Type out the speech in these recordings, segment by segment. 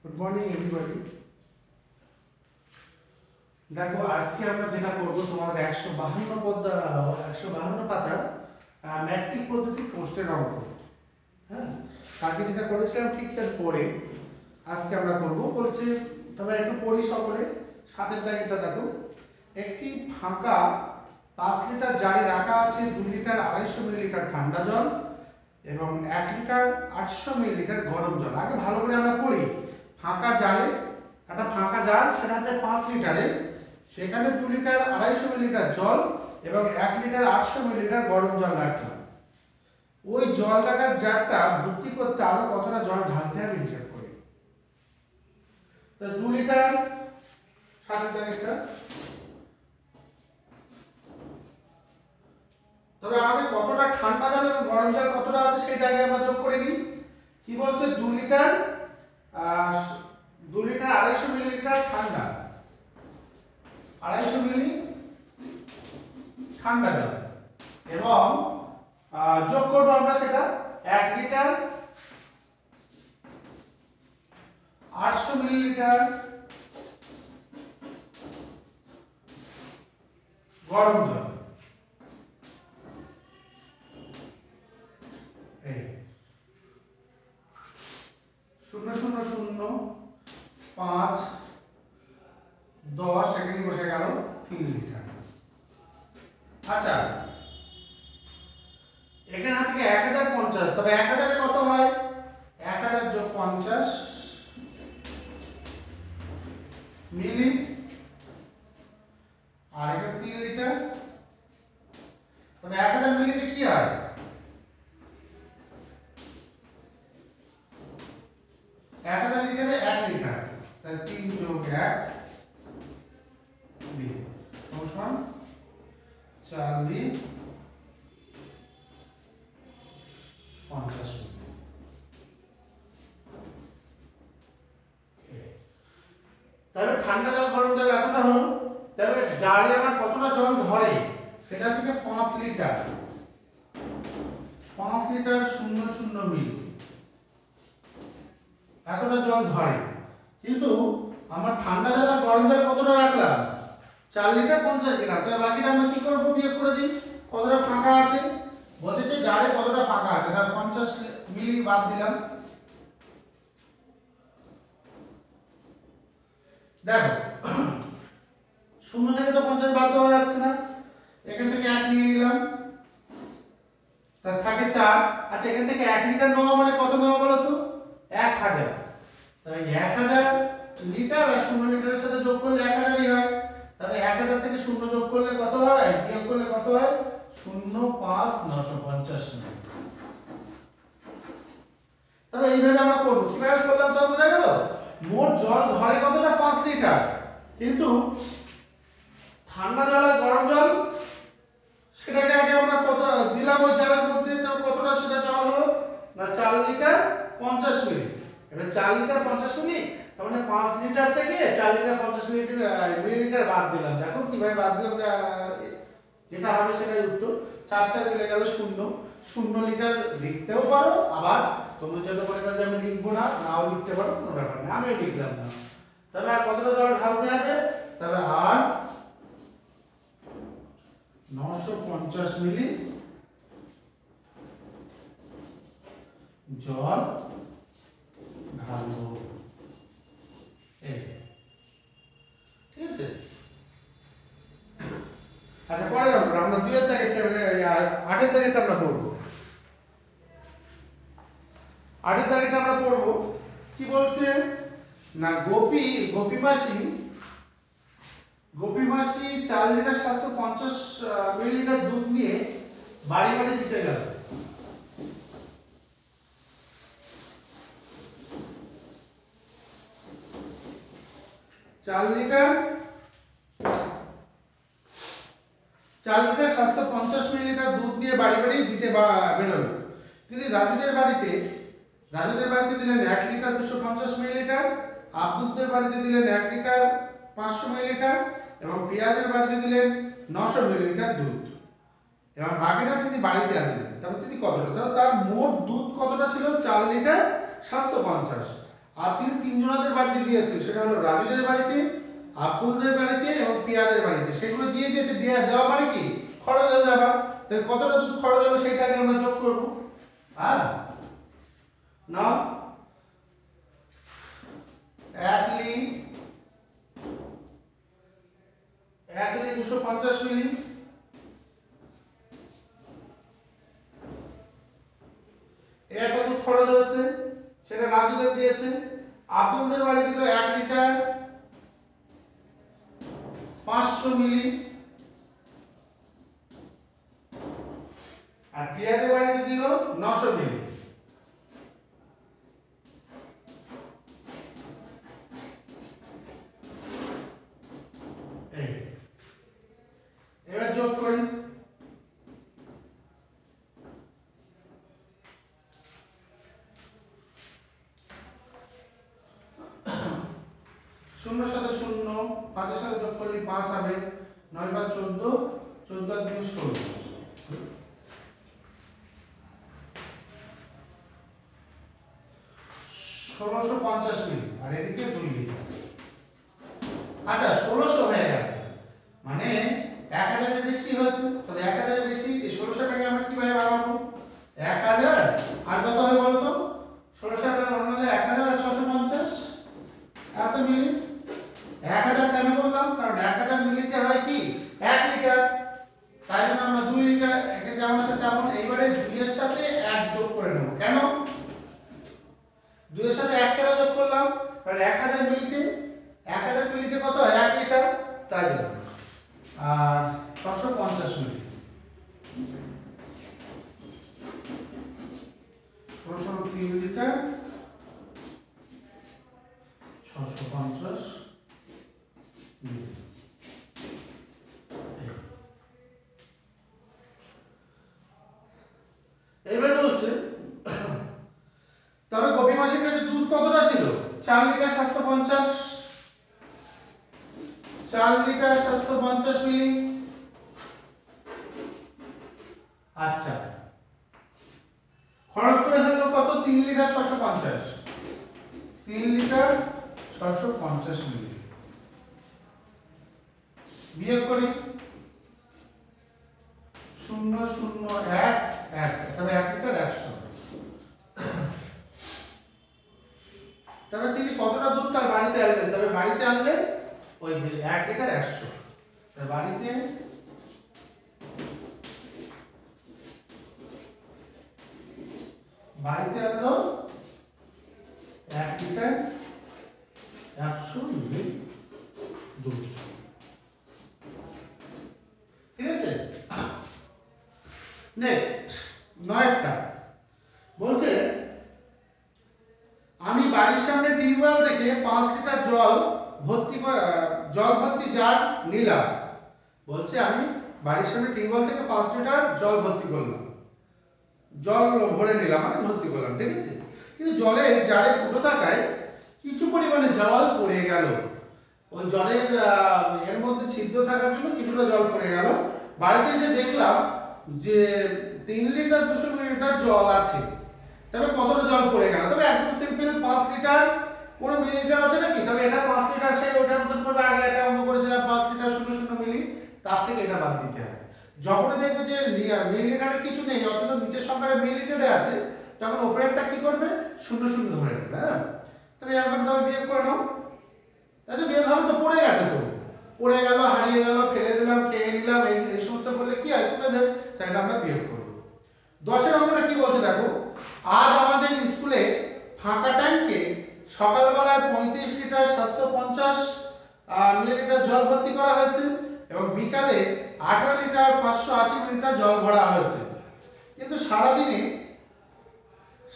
Good morning everybody. দেখো আজকে আমরা যেটা করব তোমাদের 152 পাতার ম্যাট্রিক পদ্ধতি প্রশ্নের অঙ্ক। হ্যাঁ, কালকে যেটা করেছিলাম ঠিক তার পরে আজকে আমরা করব। বলছে তবে একটু পড়ি সকলে, সাথে দাগেটা দেখো। একটি ফাঁকা 5 লিটার জারে রাখা আছে 2 লিটার 250 মিলিলিটার ঠান্ডা জল এবং 1 লিটার 800 মিলিলিটার গরম জল। আগে ভালো করে আমরা পড়ি। ফাঁকা জারে, একটা ফাঁকা জার, সেটাতে 5 লিটারের, সেখানে 2 লিটার 250 মিলিলিটার জল এবং 1 লিটার 800 মিলিলিটার গরম জল রাখলাম। ওই জল রাখার জারটা ভর্তি করতে আরো কতটা জল ঢালতে হবে হিসাব করি। তো 2 লিটার সাথে একটা, তবে আমাদের কতটা ঠান্ডা জল এবং গরম জল কতটা আছে সেটা আগে আমরা যোগ করে নিই। কি বলছে 2 লিটার 250 মিলিলিটার ঠান্ডা, 250 মিলি ঠান্ডা জল এবং যোগ করব আমরা সেটা 1 লিটার 800 মিলিলিটার গরম জল। এই 0.005 10 এখানে বসে গেল 3 লিটার। আচ্ছা, এখানে থেকে 1050, তবে 1000 এ কত হয়? 1000 যোগ 50 মিলি, আর এটা 3 লিটার। তবে 1000 মিলিতে কি হয়? 1000 লিটারে 1 লিটার, তাহলে 3 যোগ 1 2 সমান 4 দিয়ে 50 মিলি। তবে ঠান্ডা জল গরম জল এতটা হলো। তবে জারে আমার কতটা জল ধরে সেটা থেকে 5 লিটার, 5 লিটার 00 মিলি এতটা জল ধরে। কিন্তু আমার ঠান্ডা জল আর গরম জল কতটা রাখলাম? 4 লিটার 50 গ্রাম। তবে বাকিটা আমরা কি করব? বিয়োগ করে দিই কতটা ফাঁকা আছে। বলতে যে জারে কতটা ফাঁকা আছে, না 50 মিলি বাদ দিলাম। দেখো 0 থেকে তো 50 বাদ দেওয়া যাচ্ছে না, এখান থেকে 1 নিয়ে নিলাম, তার থাকে 4। আচ্ছা, এখান থেকে 1 লিটার নেওয়া মানে কত নেওয়া বলো তো? 1000। তাই 1000 লিটার আর 0 লিটারের সাথে যোগ করলে 1000ই হয়। তবে 1000 থেকে 0 যোগ করলে কত হয়, বিয়োগ করলে কত হয়? 05950 মিলি। তবে এইভাবে আমরা করব। কিভাবে করলাম তা বোঝা গেল? মোট জল ধরে কতটা? 5 লিটার। কিন্তু ঠান্ডা জল আর গরম জল সেটাকে আগে আমরা কত দিলাম ওই জারের মধ্যে, তো কতটা সেটা জল হলো না 4 লিটার 50 মিলি। এবার 4 লিটার 50 মিলি, তার মানে 5 লিটার থেকে 4 লিটার 50 মিলিলিটার বাদ দিলাম। দেখো কিভাবে বাদ দিলাম, যেটা হবে সেটাই উত্তর। 4 4 মিলে গেল 0। 0 লিটার লিখতেও পারো, আবার তোমরা যেটা মনে করো যে আমি লিখবো না, নাও লিখতে পারো, কোনো ব্যাপার না, আমি লিখলাম না। তবে আর কতটা জল ঢালতে হবে? তবে আর 950 মিলি জল ঢালবো। এই ঠিক আছে। আচ্ছা, পরের নম্বর আমরা 2 এর দাগেরটা, 8 এর দাগেরটা আমরা পড়বো। 8 এর দাগেরটা আমরা পড়বো। কি বলছে না, গোপী মাসি 4 লিটার 750 মিলিলিটার দুধ নিয়ে বাড়ি বাড়ি দিতে গেল। 4 লিটার 750 মিলিলিটার দুধ নিয়ে বাড়ি বাড়ি দিতে বেরোলো। তিনি রাজুদের বাড়িতে দিলেন 1 লিটার 250 মিলিলিটার, আব্দুলদের বাড়িতে দিলেন 1 লিটার 500 মিলিলিটার এবং পিয়াজের বাড়িতে দিলেন 900 মিলিলিটার দুধ এবং বাকিটা তিনি বাড়িতে আনলেন। তবে তিনি কতটা, তাহলে তার মোট দুধ কতটা ছিল? 4 লিটার 750। আর তিনি তিনজনাদের বাড়িতে দিয়েছে, সেটা হলো রাজুদের বাড়িতে, আব্দুলদের বাড়িতে এবং পিয়াদের বাড়িতে। সেগুলো দিয়ে দিয়েছে, দেওয়া মানে কি খরচ হয়ে যাবে। তাহলে কতটা দুধ খরচ হলো সেটাকে আমরা যোগ করবো। হ্যাঁ, না 1 লি 250 মিলি, একটা দুধ খরচ হয়েছে, সেটা রাজুদের দিয়েছে। আব্দুলদের বাড়ি দিল 1 লিটার 500 মিলি, আর পিয়াদের বাড়িতে দিল 900 মিলি। এবার যোগ করি। শূন্যর সাথে শূন্য, 5-এর সাথে যোগ করলে 5 হবে, 9 বার 14, 14 আর 2 16, 1650 মিলি, আর এদিকে 2 লিটার। আচ্ছা 1600 হয়ে গেছে, মানে 1000 এর বেশি হয়েছে। তাহলে 1000 এর বেশি, এই 1600টাকে আমরা কিভাবে বানাবো? 1000 আর কত হয় বলো তো? 1600 বানালে 1000 আর 650 এত মিলি। 1000 কেন বললাম? কারণ 1000 মিলিতে হয় কি 1 লিটার, তাই জন্য আমরা 2 লিটার একে যেমন আছে তেমন। এইবারে 2 এর সাথে 1 যোগ করে নেব। কেন 2 এর সাথে 1 কেন যোগ করলাম? কারণ 1000 মিলিতে কত হয় 1 লিটার, তাই জন্য। আর 650 মিলি, 3 লিটার 650 মিলি। এবার বলছে তবে কপি মাসের কাছে দুধ কতটা ছিল? 4 লিটার 750, 4 লিটার 750 মিলি। আচ্ছা, খরচ করে ফেললো কত? 3 লিটার 650, 3 লিটার 650 মিলি। বিয়োগ করি, 0 0 1 1, তবে 1 লিটার 100। তবে তিনি কতটা দুধ তার বাড়িতে আনলেন? তবে বাড়িতে আনলে ওই যে 1 লিটার 100, তাই বাড়িতে আনলো 1 লিটার 100 মিলি দুধ। ঠিক আছে, নেক্সট 9টা বলছে আমি বাড়ির সামনে টিউবওয়েল থেকে 5 লিটার জল ভর্তি জার নিলাম। বলছে আমি বাড়ির সামনে টিউবওয়েল থেকে 5 লিটার জল ভর্তি করলাম, জল ভরে নিলাম মানে ভর্তি করলাম, ঠিক আছে। কিন্তু জলের জারে ফুটো থাকায় কিছু পরিমাণে জল পড়ে গেল। ওই জলের এর মধ্যে ছিদ্র থাকার জন্য কিছুটা জল পড়ে গেল। বাড়িতে এসে দেখলাম যে 3 লিটার 200 মিলিলিটার জল আছে, তবে কতটা জল পড়ে গেল? তবে একদম সিম্পল, 5 লিটার কোন মিলিলিটার আছে নাকি? তবে এটা 5 লিটার, সেই ওটার মতন করবে। আগে একটা অঙ্ক করেছিলাম 5 লিটার 00 মিলি, তার থেকে এটা বাদ দিতে হবে। যখনই দেখবে যে মিলিলিটারে কিছু নেই, অথচ নিচের সংখ্যাটা মিলিলিটারে আছে, তখন উপরেরটা কি করবে? 00 ধরে নেবে। হ্যাঁ, তবে এখন তবে বিয়োগ করে নাও। তাই তো বিয়োগ হবে, তো পড়ে গেছে, তো পড়ে গেল, হারিয়ে গেল, ফেলে দিলাম, খেয়ে নিলাম, এই সমস্ত করলে কি হয়? কমে যাবে। তাই এটা আমরা বিয়োগ করব। 10এর অঙ্কটা কি বলছে দেখো, আজ আমাদের স্কুলে ফাঁকা ট্যাঙ্কে সকালবেলায় 35 লিটার 750 মিলিলিটার জল ভর্তি করা হয়েছে এবং বিকালে 18 লিটার 580 মিলিলিটার জল ভরা হয়েছে, কিন্তু সারাদিনে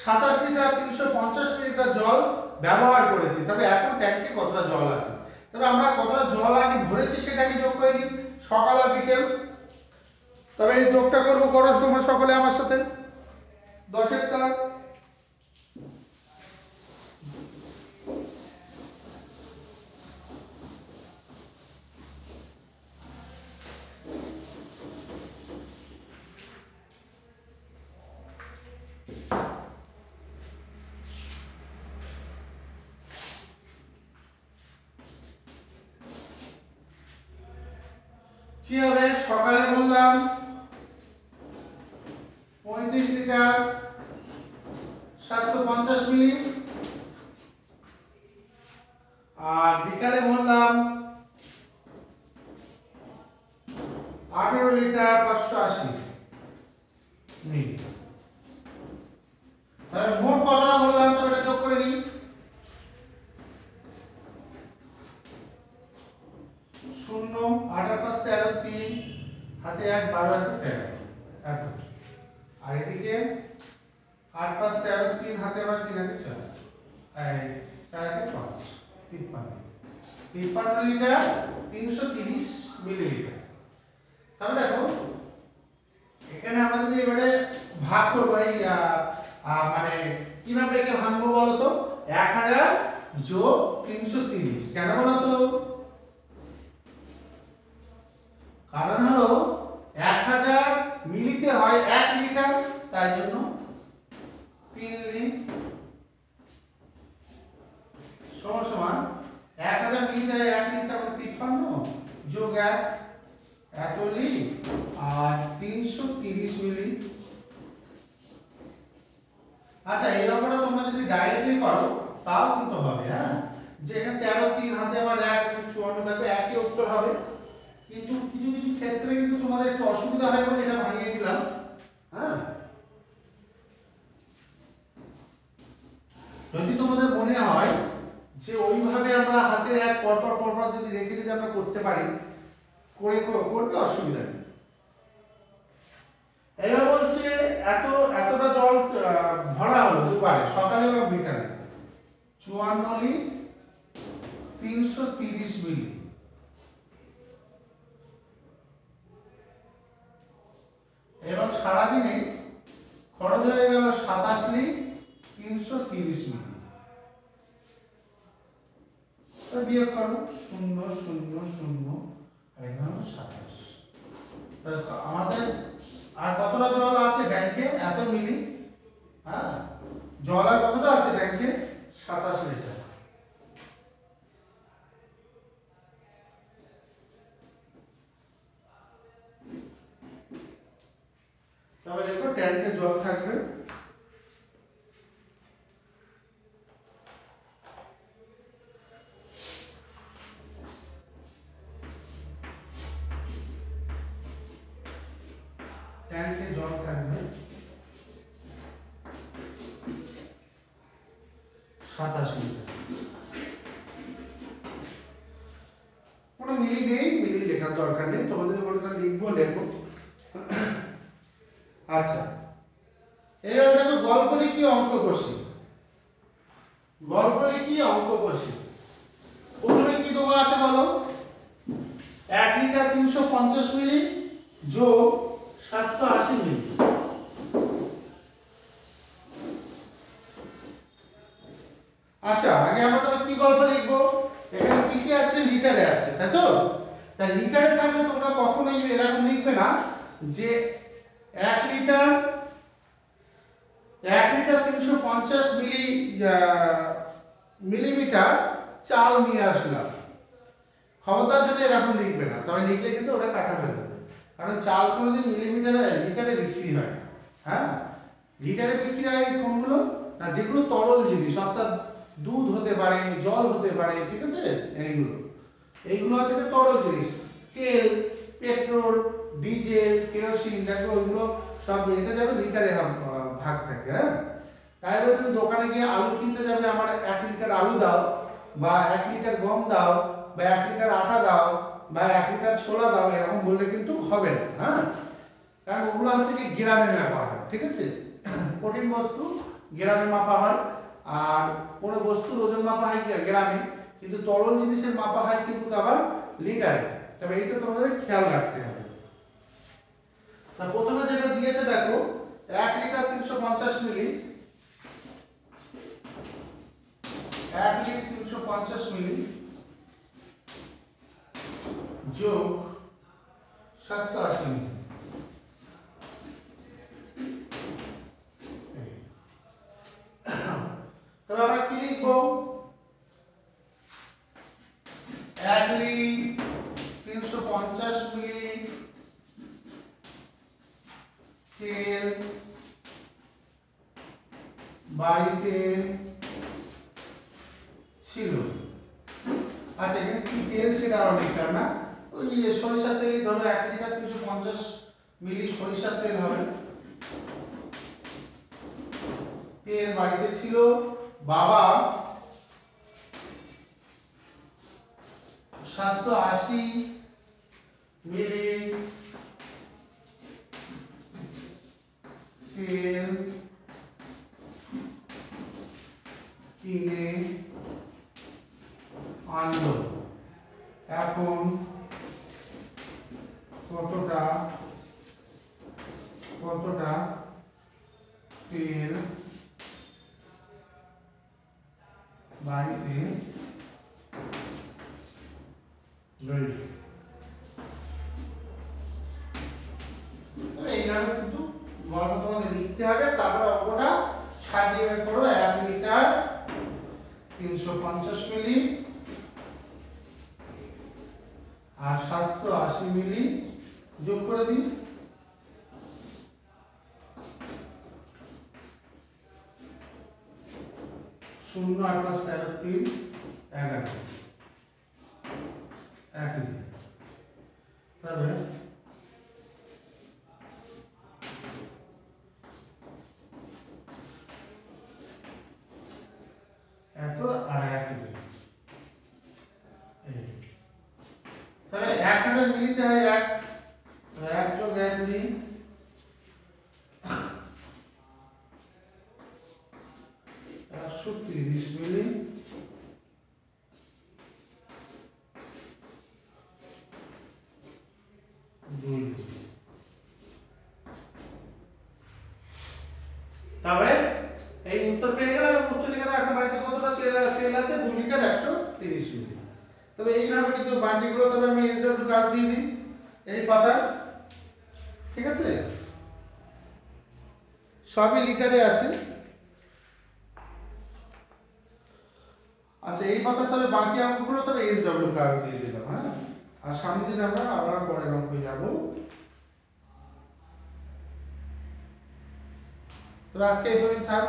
27 লিটার 350 মিলিলিটার জল ব্যবহার করেছি। তবে এখন ট্যাঙ্কে কতটা জল আছে? তবে আমরা কতটা জল আগে ভরেছি সেটাকে যোগ করে নিই, সকাল আর বিকেল। তবে এই যোগটা করবো, করো তোমরা সকলে আমার সাথে। 10এরটা কি হবে? সকালে বললাম 35 লিটার 750 মিলি, আর বিকালে বললাম 18 লিটার 580 মিলি। তাহলে মোট কতটা বললাম, তবে এটা যোগ করে দিই। 0 8 আর 5 13, 3 হাতে 1 12 আছে 13 এত। আর এদিকে 8 5 13, 3 হাতে আবার 3 আছে 4, এই 4 আছে 5, 53 লিটার 330 মিলিলিটার। তাহলে দেখো এখানে আমরা যদি এবারে ভাগ করব, এই মানে কিভাবে একে ভাঙবো বলো তো? 1000 যোগ 330, কেন বলো তো? কারণ হলো 1000 মিলিতে হয় 1 লিটার, তাই জন্য 3 লি সমান সমান 1000 মিলিতে হয় 1 লিটার, 53 যোগ 1 এত লি, আর 330 মিলি। আচ্ছা, এই অঙ্কটা তোমরা যদি ডাইরেক্টলি করো তাও কিন্তু হবে, হ্যাঁ, যে এখানে 13 3 হাতে আবার 1 54 থাকে, একই উত্তর হবে। কিন্তু কিছু কিছু ক্ষেত্রে কিন্তু তোমাদের একটু অসুবিধা হয় বলে এটা ভাঙিয়ে দিলাম, হ্যাঁ। যদি তোমাদের মনে হয় যে ওইভাবে আমরা হাতের এক পরপর পরপর যদি রেখে যদি আমরা করতে পারি, করবে, অসুবিধা নেই। এবার বলছে এতটা জল ভরা হলো দুবারে, সকালে এবং বিকালে, 54 লি 330 মিলি। এবং সারাদিনে খরচ হয়ে গেল 27 লি 330 মিলি। বিয়োগ করো 0 0 0 এখানে 27। আমাদের আর কতটা জল আছে ট্যাঙ্কে? এত মিলি, হ্যাঁ, জল আর কতটা আছে ট্যাঙ্কে? 27 লিটার। তবে দেখো ট্যাঙ্কে জল থাকবে ট্যাঙ্কে জল থাকবে 27 লিটার। কোনো মিলি নেই, মিলি লেখার দরকার নেই, তোমাদের মনে করে লিখবো লেখো। আচ্ছা, এবার দেখো গল্প লিখি অঙ্ক কষি। গল্প লিখি অঙ্ক কষি। প্রথমে কি দেওয়া আছে বলো? 1 লিটার 350 মিলি যোগ 780 মিলি। আচ্ছা, আগে আমরা তবে কি গল্প লিখবো? এখানে কিসে আছে? লিটারে আছে, তাই তো? তাই লিটারে থাকলে তোমরা কখনোই এরকম লিখবে না যে 1 লিটার 350 মিলিমিটার চাল নিয়ে আসলাম। ক্ষমতার জন্য এরকম লিখবে না, তবে লিখলে কিন্তু ওটা কাটা হয়ে যাবে। কারণ চাল কোনোদিন লিটারে বিক্রি হয় না, হ্যাঁ। লিটারে বিক্রি হয় কোনগুলো? না, যেগুলো তরল জিনিস, অর্থাৎ দুধ হতে পারে, জল হতে পারে, ঠিক আছে? এইগুলো হচ্ছে তরল জিনিস। তেল, পেট্রোল, ডিজেল, কেরোসিন, দেখো ওইগুলো সব এতে যাবে লিটারে ভাগ থাকে, হ্যাঁ। তাই বলে তুমি দোকানে গিয়ে আলু কিনতে যাবে, আমার 1 লিটার আলু দাও, বা 1 লিটার গম দাও, বা 1 লিটার আটা দাও, বা 1 লিটার ছোলা দাও, এরকম বললে কিন্তু হবে না, হ্যাঁ। কারণ ওগুলো হচ্ছে কি গ্রামে মাপা হয়, ঠিক আছে? কঠিন বস্তু গ্রামে মাপা হয়, আর কোনো বস্তুর ওজন মাপা হয় গ্রামে, কিন্তু তরল জিনিসের মাপা হয় কিন্তু আবার লিটারে। তবে এইটা তোমাদের খেয়াল রাখতে হবে। তা প্রথমে যেটা দিয়েছে দেখো, 1 লিটার 350 মিলি, 1 লিটার 350 মিলি যোগ 780 মিলি। তবে আমরা কি লিখবো? 1 লিটার 350 মিলি তেল বাড়িতে ছিল। আচ্ছা এখানে কি তেল সেটা আমরা লিখলাম না, ওই সরিষার তেল ধরো 1 লিটার 350 মিলি সরিষার তেল হবে। তেল বাড়িতে ছিল, বাবা 780 মিলি তেল কিনে আনলো। এখন কতটা তেল বাড়িতে রইল। এইভাবে কিন্তু গল্প তোমাদের লিখতে হবে, তারপর অঙ্কটা সাজিয়ে বের করো। 1 লিটার 350 মিলি আর 780 মিলি যোগ করে দিই। 0 8 5 13 3 11 1 লিটার। তবে এত আর 1 লিটার, তাহলে 1000 মিলিতে হয় 1 যোগ 1 দিই 130 মিলি তবে এই উত্তর পেয়ে গেলে উত্তর লিখে দাও। এখন বাড়িতে কতটা তেল আছে? 2 লিটার 130 মিলি। তবে এইভাবে কিন্তু বাকিগুলো তবে আমি একটু কাজ দিয়ে দিই এই পাতা, ঠিক আছে? সবই লিটারে আছে। আচ্ছা এই পাতা তবে বাকি অঙ্কগুলো তবে SW কাজ দিয়ে দিলাম, হ্যাঁ? আর সামনের দিন আমরা আবার পরের অঙ্কে যাব। তবে আজকে এই পর্যন্ত থাক।